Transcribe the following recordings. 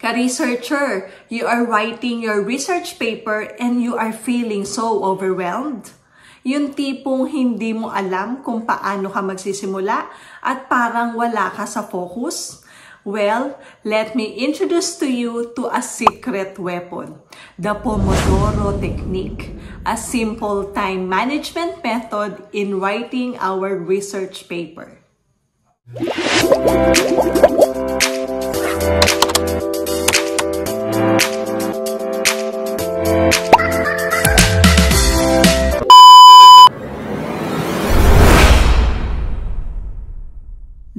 Ka-researcher, you are writing your research paper and you are feeling so overwhelmed. Yung tipong hindi mo alam kung paano ka magsisimula at parang wala ka sa focus. Well, let me introduce to you to a secret weapon, the Pomodoro Technique, a simple time management method in writing our research paper.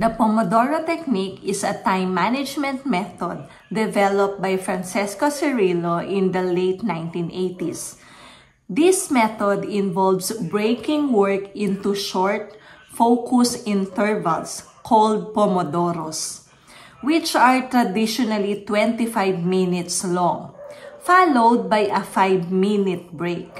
The Pomodoro Technique is a time management method developed by Francesco Cirillo in the late 1980s. This method involves breaking work into short, focused intervals called Pomodoros, which are traditionally 25 minutes long, followed by a 5-minute break.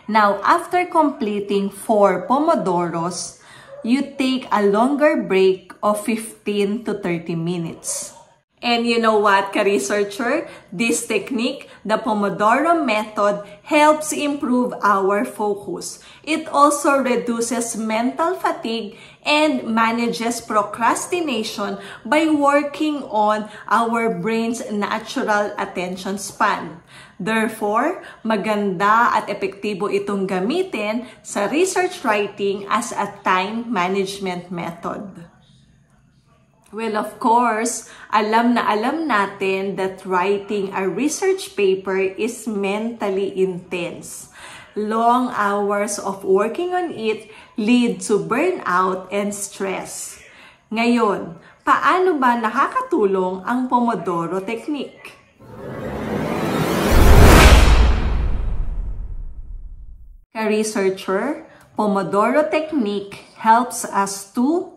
Now, after completing 4 Pomodoros, you take a longer break of 15 to 30 minutes. And you know what, ka-researcher? This technique, the Pomodoro method, helps improve our focus. It also reduces mental fatigue and manages procrastination by working on our brain's natural attention span. Therefore, maganda at epektibo itong gamitin sa research writing as a time management method. Well, of course, alam natin that writing a research paper is mentally intense. Long hours of working on it lead to burnout and stress. Ngayon, paano ba nakakatulong ang Pomodoro Technique? Ka-researcher, Pomodoro Technique helps us to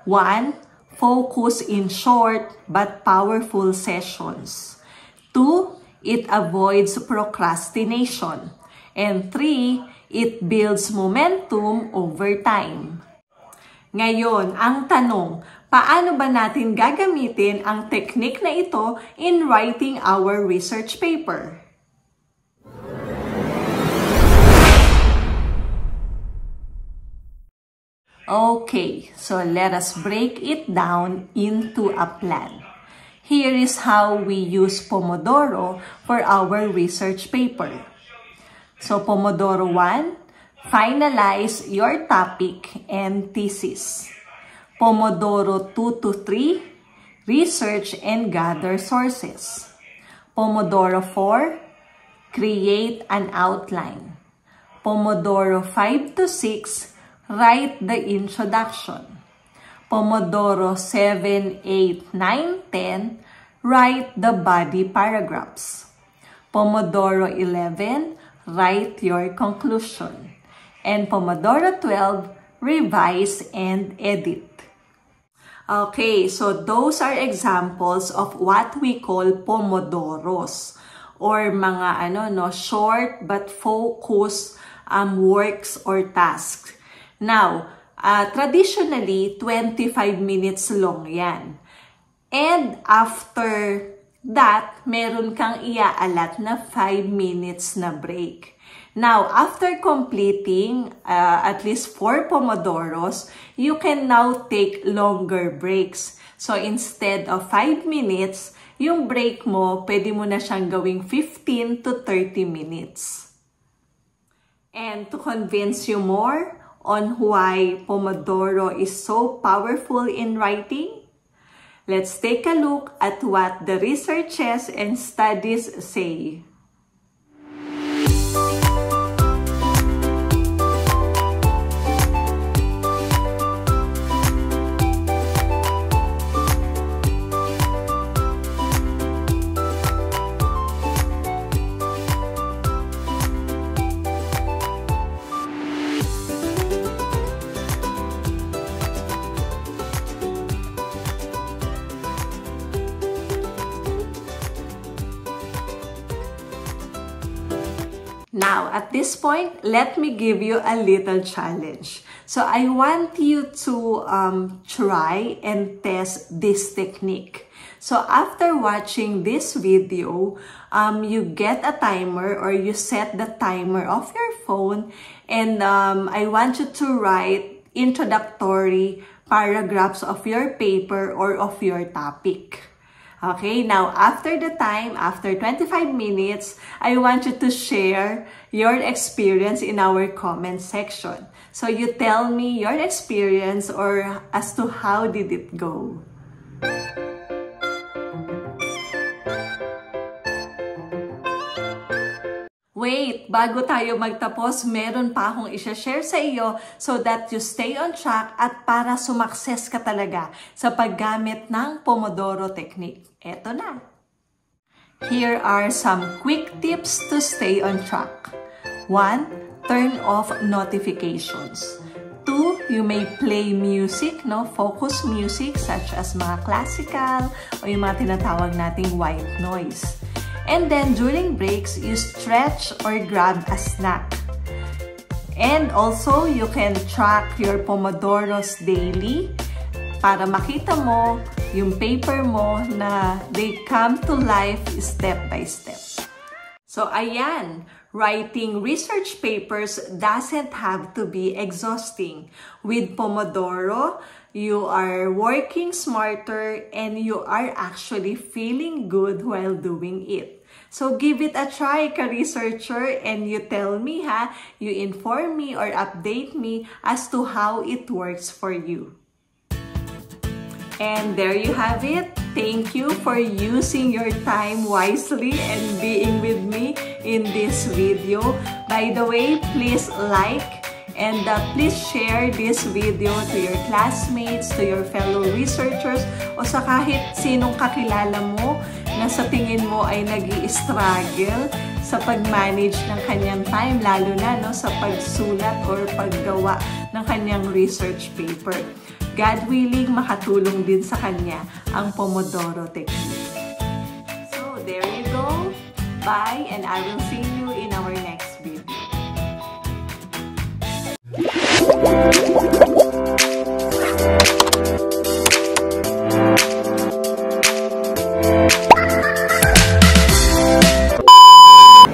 1. Focus in short but powerful sessions. 2. It avoids procrastination. And 3. It builds momentum over time. Ngayon, ang tanong, paano ba natin gagamitin ang technique na ito in writing our research paper? Okay, so let us break it down into a plan. Here is how we use Pomodoro for our research paper. So Pomodoro 1, finalize your topic and thesis. Pomodoro 2 to 3, research and gather sources. Pomodoro 4, create an outline. Pomodoro 5 to 6, write the introduction. Pomodoro 7, 8, 9, 10, write the body paragraphs. Pomodoro 11, write your conclusion. And Pomodoro 12, revise and edit. Okay, so those are examples of what we call Pomodoros, or mga short but focused works or tasks. Now, traditionally, 25 minutes long yan. And after that, meron kang iaalat na 5 minutes na break. Now, after completing at least 4 Pomodoros, you can now take longer breaks. So, instead of 5 minutes, yung break mo, pwede mo na siyang gawing 15 to 30 minutes. And to convince you more on why Pomodoro is so powerful in writing, let's take a look at what the researches and studies say. Now, at this point, let me give you a little challenge. So I want you to try and test this technique. So after watching this video, you get a timer or you set the timer of your phone, and I want you to write introductory paragraphs of your paper or of your topic. Okay, now after the time, after 25 minutes, I want you to share your experience in our comment section. So you tell me your experience or as to how did it go. Wait, bago tayo magtapos, meron pa akong isa-share sa iyo so that you stay on track at para sumakses ka talaga sa paggamit ng Pomodoro Technique. Eto na! Here are some quick tips to stay on track. 1. Turn off notifications. 2. You may play music, focus music such as mga classical o yung mga tinatawag nating white noise. And then, during breaks, you stretch or grab a snack. And also, you can track your Pomodoros daily para makita mo yung paper mo na they come to life step by step. So, ayan, writing research papers doesn't have to be exhausting. With Pomodoro, you are working smarter and you are actually feeling good while doing it. So give it a try, ka-researcher, and you tell me, you inform me or update me as to how it works for you. And there you have it. Thank you for using your time wisely and being with me in this video. By the way, please like and please share this video to your classmates, to your fellow researchers, o sa kahit sinong kakilala mo na sa tingin mo ay nag-i-struggle sa pag-manage ng kanyang time, lalo na sa pagsulat or paggawa ng kanyang research paper. God willing, makatulong din sa kanya ang Pomodoro Technique. So, there you go. Bye, and I will see you in our next video.